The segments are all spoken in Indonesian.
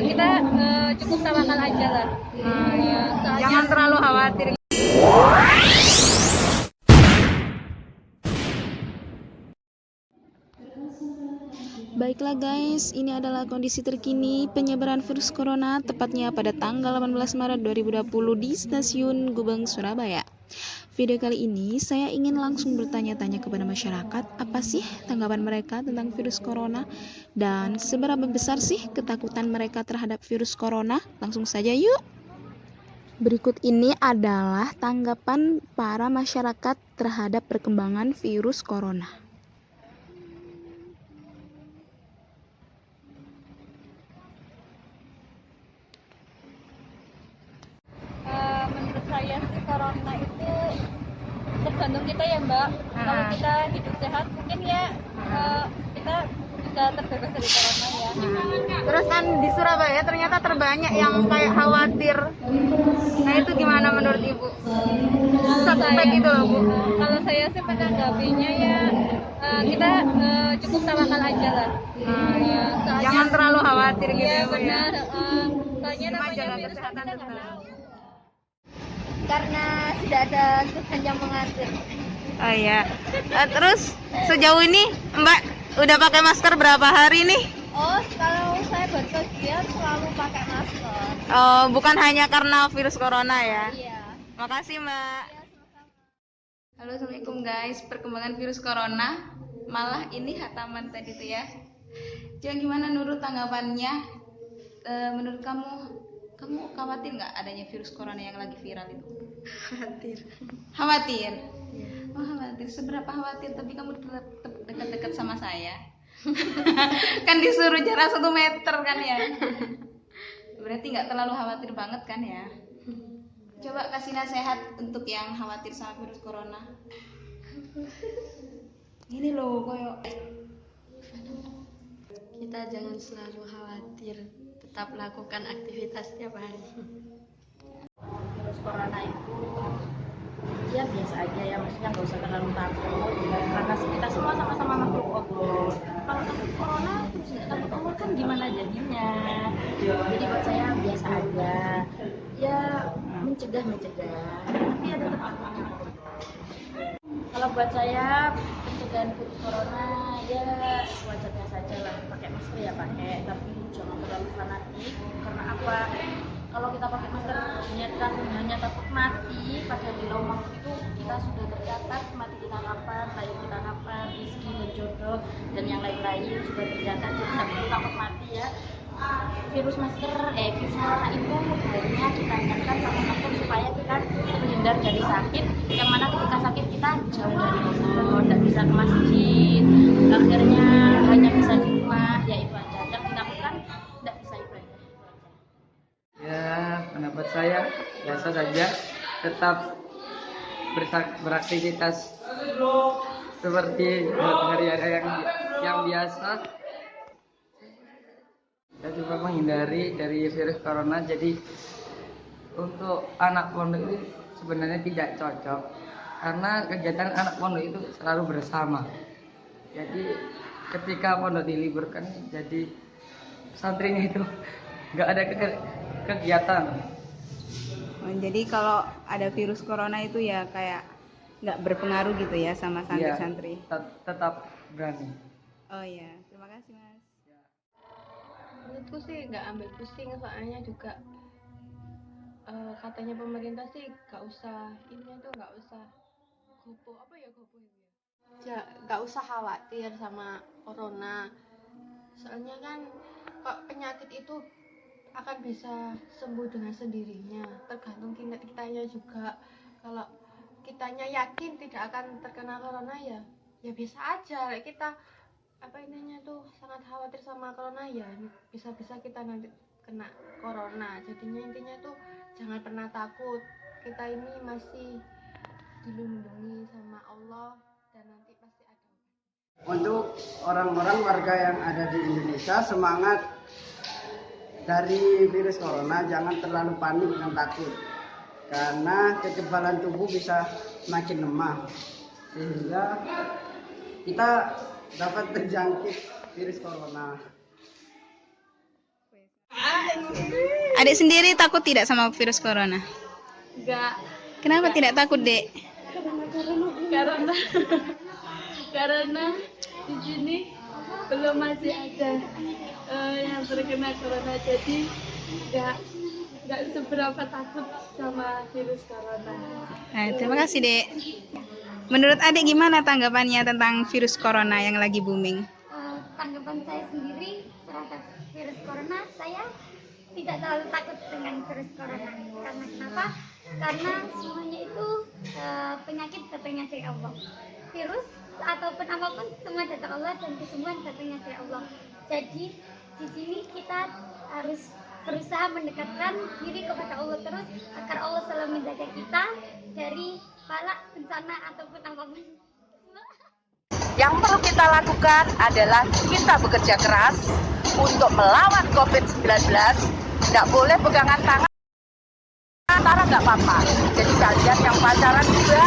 kita cukup tawakal aja lah. Iya. Soalnya Jangan terlalu khawatir. Baiklah guys, ini adalah kondisi terkini penyebaran virus corona tepatnya pada tanggal 18 Maret 2020 di Stasiun Gubeng, Surabaya. Video kali ini saya ingin langsung bertanya-tanya kepada masyarakat, apa sih tanggapan mereka tentang virus corona dan seberapa besar sih ketakutan mereka terhadap virus corona? Langsung saja yuk. Berikut ini adalah tanggapan para masyarakat terhadap perkembangan virus corona. menurut saya sih corona itu tergantung kita ya Mbak. Kalau kita hidup sehat mungkin ya kita bisa terbebas dari corona ya. Terus kan di Surabaya ternyata terbanyak yang kayak khawatir. Nah itu gimana menurut Ibu? Suspek gitu loh Bu. Kalau saya sih menanggapinya ya kita cukup tawakal aja lah. Soalnya, Jangan terlalu khawatir gitu iya ya Bu ya. benar. Soalnya namanya Jaga virus kan kesehatan kita nggak tetap. tahu. Karena sudah ada Tuhan yang mengatur. Oh iya. Terus sejauh ini Mbak udah pakai masker berapa hari nih? Oh, kalau saya berpergian selalu pakai masker. Oh, bukan hanya karena virus corona ya. Iya. Makasih Mbak. Halo, assalamualaikum guys. Perkembangan virus corona, malah ini hataman tadi tuh ya. Jadi gimana Nurul tanggapannya? Menurut kamu khawatir nggak adanya virus corona yang lagi viral itu? Khawatir. Khawatir. Oh khawatir. Seberapa khawatir? Tapi kamu tetap dekat-dekat sama saya. Kan disuruh jarak 1 meter kan ya. Berarti nggak terlalu khawatir banget kan ya? Coba kasih nasihat untuk yang khawatir sama virus corona. Ini loh koyo Kita jangan selalu khawatir, tetap lakukan aktivitas setiap hari. Virus corona itu ya biasa aja ya, maksudnya nggak usah terlalu takut karena kita semua sama-sama makhluk Allah. Kalau takut corona terus nggak takut Allah kan gimana jadinya? Jadi buat saya biasa aja ya, mencegah tapi ada tetap kalau buat saya pencegahan virus corona ya wajarnya saja lah, pakai masker ya pakai, tapi jangan terlalu fanatik. Karena apa? Kalau kita pakai masker niatkan hanya takut mati, padahal di lubang itu kita sudah tercatat mati kita kapan, lahir kita kapan, rezeki dan jodoh dan yang lain-lain sudah tercatat, jadi tidak perlu takut mati ya. Virus corona itu hanya kita niatkan pakai masker supaya kita terhindar dari sakit, yang mana ketika sakit kita jauh dari Allah, tidak bisa ke masjid, akhirnya hanya bisa di rumah, ya itu aja. Dan ditakutkan tidak bisa ibadah. Ya, pendapat saya biasa saja, tetap beraktivitas seperti hari-hari yang biasa. Kita coba menghindari dari virus corona. Jadi untuk anak pondok itu sebenarnya tidak cocok karena kegiatan anak pondok itu selalu bersama. Jadi ketika pondok diliburkan, jadi santrinya itu nggak ada kegiatan. Jadi kalau ada virus corona itu ya kayak nggak berpengaruh gitu ya sama santri-santri. Ya, tetap berani. Oh iya, terima kasih Mas. Menurutku sih nggak ambil pusing, soalnya juga katanya pemerintah sih nggak usah ininya tuh nggak usah gopo itu ya nggak usah khawatir sama corona, soalnya kan kok penyakit itu akan bisa sembuh dengan sendirinya, tergantung kitanya juga. Kalau kitanya yakin tidak akan terkena corona ya biasa aja. Kita sangat khawatir sama corona ya bisa-bisa kita nanti kena corona. Jadinya intinya tuh jangan pernah takut, kita ini masih dilindungi sama Allah dan nanti pasti ada. Untuk orang-orang warga yang ada di Indonesia, semangat dari virus corona, jangan terlalu panik dan takut karena kekebalan tubuh bisa makin lemah sehingga kita dapat terjangkit virus corona. Adik sendiri takut tidak sama virus corona? Enggak, Kenapa tidak takut, Dek? karena karena di sini belum masih ada yang terkena corona, jadi nggak seberapa takut sama virus corona. Terima kasih, Dek. Menurut adik gimana tanggapannya tentang virus corona yang lagi booming? Tanggapan saya sendiri terhadap virus corona, saya tidak terlalu takut dengan virus corona. Karena kenapa? Karena semuanya itu penyakit datangnya dari Allah. Virus ataupun apapun semua datang Allah dan kesembuhan datangnya dari Allah. Jadi di sini kita harus berusaha mendekatkan diri kepada Allah terus agar Allah selalu menjaga kita dari bala bencana ataupun apapun. Yang perlu kita lakukan adalah kita bekerja keras untuk melawan COVID-19. Tidak boleh pegangan tangan, antara nggak apa-apa. Jadi kalian yang pacaran juga,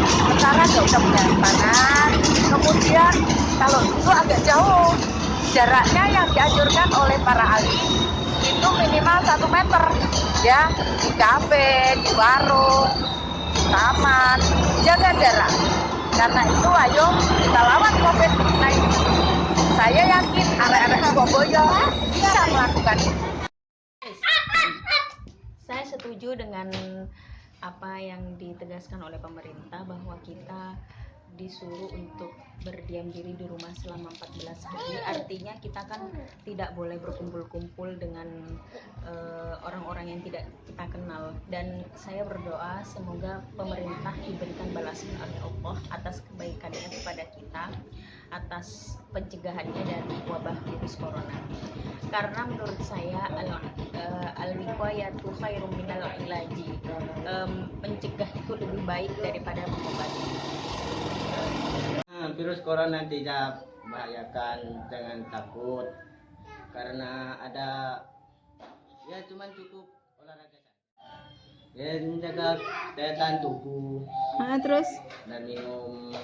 sementara nggak usah pegangan tangan. Kemudian kalau dulu agak jauh, jaraknya yang dianjurkan oleh para ahli itu minimal 1 meter. Ya, di kafe, di warung, di taman, jaga jarak. Karena itu ayo kita lawan COVID-19. Saya yakin arek-arek Surabaya bisa melakukan itu. Saya setuju dengan apa yang ditegaskan oleh pemerintah bahwa kita disuruh untuk berdiam diri di rumah selama 14 hari. Artinya kita kan tidak boleh berkumpul-kumpul dengan orang-orang yang tidak kita kenal. Dan saya berdoa semoga pemerintah diberikan balasan oleh Allah atas kebaikannya kepada kita, atas pencegahannya dari wabah virus corona. Karena menurut saya al-wiqayatu khairum minal ilaji. Mencegah itu lebih baik daripada mengobati. Virus corona tidak membahayakan, jangan takut, karena ada ya cuman cukup olahraga saja. Ya menjaga daya tahan tubuh. Terus? Dan minum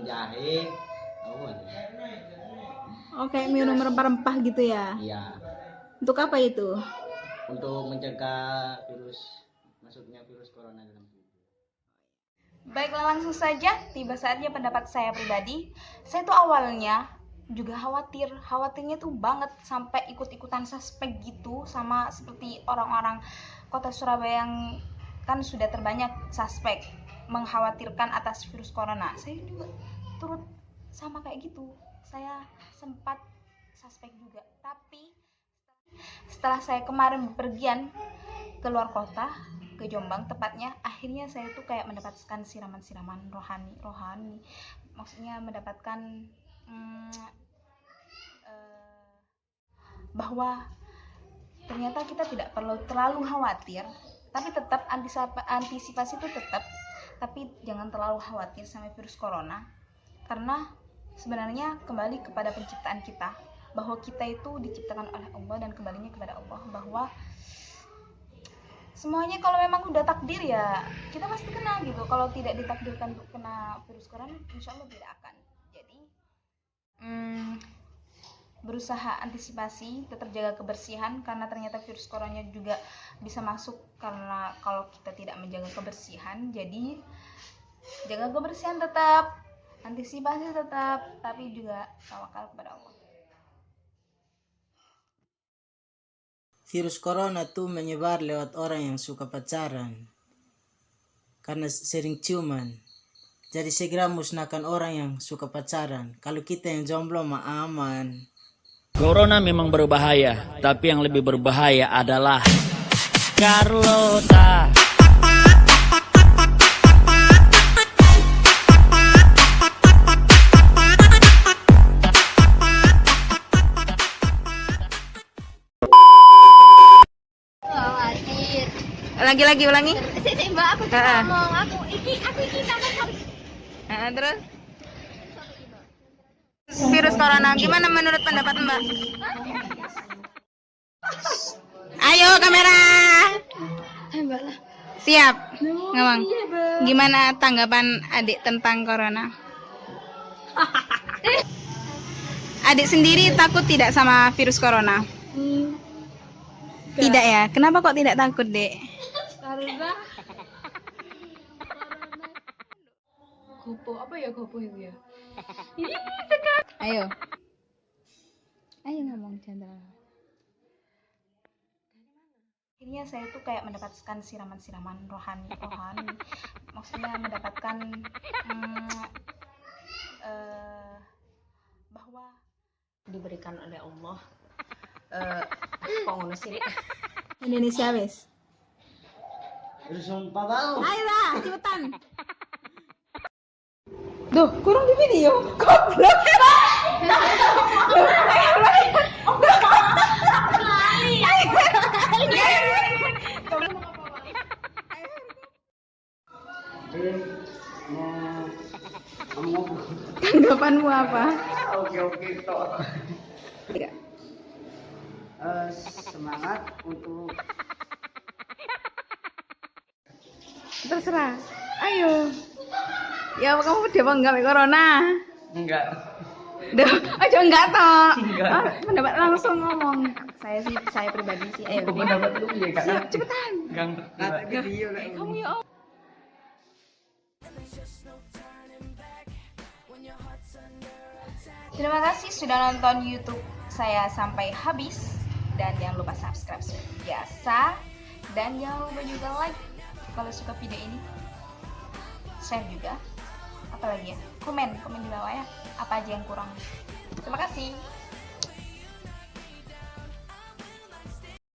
jahe. Oke, minum rempah-rempah gitu ya? Iya. Untuk apa itu? Untuk mencegah masuknya virus corona dalam tubuh. Baiklah, langsung saja tiba saatnya pendapat saya pribadi. Saya tuh awalnya juga khawatirnya tuh banget sampai ikut-ikutan suspek gitu, sama seperti orang-orang kota Surabaya yang kan sudah terbanyak suspek mengkhawatirkan atas virus corona. Saya juga turut sama kayak gitu, saya sempat suspek juga. Tapi setelah saya kemarin bepergian ke luar kota, ke Jombang tepatnya, akhirnya saya tuh kayak mendapatkan siraman-siraman rohani, maksudnya mendapatkan bahwa ternyata kita tidak perlu terlalu khawatir, tapi tetap antisipasi itu tetap, tapi jangan terlalu khawatir sama virus corona, karena sebenarnya kembali kepada penciptaan kita, bahwa kita itu diciptakan oleh Allah dan kembalinya kepada Allah, bahwa semuanya kalau memang udah takdir ya kita pasti kena gitu. Kalau tidak ditakdirkan untuk kena virus corona, insya Allah tidak akan. Jadi berusaha antisipasi, tetap jaga kebersihan, karena ternyata virus corona juga bisa masuk karena kalau kita tidak menjaga kebersihan. Jadi jaga kebersihan tetap, antisipasi tetap, tapi juga tawakal kepada Allah. Virus corona tuh menyebar lewat orang yang suka pacaran karena sering ciuman. Jadi segera musnahkan orang yang suka pacaran. Kalau kita yang jomblo mah aman. Corona memang berbahaya, tapi yang lebih berbahaya adalah Carlota. Lagi ulangi. Mbak, aku ngomong, aku iki Terus virus corona gimana menurut pendapat Mbak? Ayo kamera. Siap. Ngomong. Gimana tanggapan adik tentang corona? Adik sendiri takut tidak sama virus corona? Tidak ya? Kenapa kok tidak takut, Dek? Karena gopo apa ya gopo itu ya? Ayo. Ayo ngomong jangan. Akhirnya saya tuh kayak mendapatkan siraman-siraman rohani. Maksudnya mendapatkan bahwa diberikan oleh Allah. Kok ngono sih? Indonesia wis. Sumpah bang. Ayolah, cepetan. Duh, kurang di video. Goblok. Tanggapanmu apa? Oke toh. Semangat untuk terserah. Ayo. Ya kamu udah enggak corona? Enggak. Duh, aja enggak toh. Enggak. Pendapat langsung ngomong. Saya pribadi sih. Ayo. Pendapat lu ya Kak. Siap, cepetan. Enggak. video Kamu ya. Terima kasih sudah nonton YouTube saya sampai habis, dan jangan lupa subscribe seperti biasa, dan jangan lupa juga like kalau suka video ini, share juga, apalagi ya, komen di bawah ya, apa aja yang kurang. Terima kasih.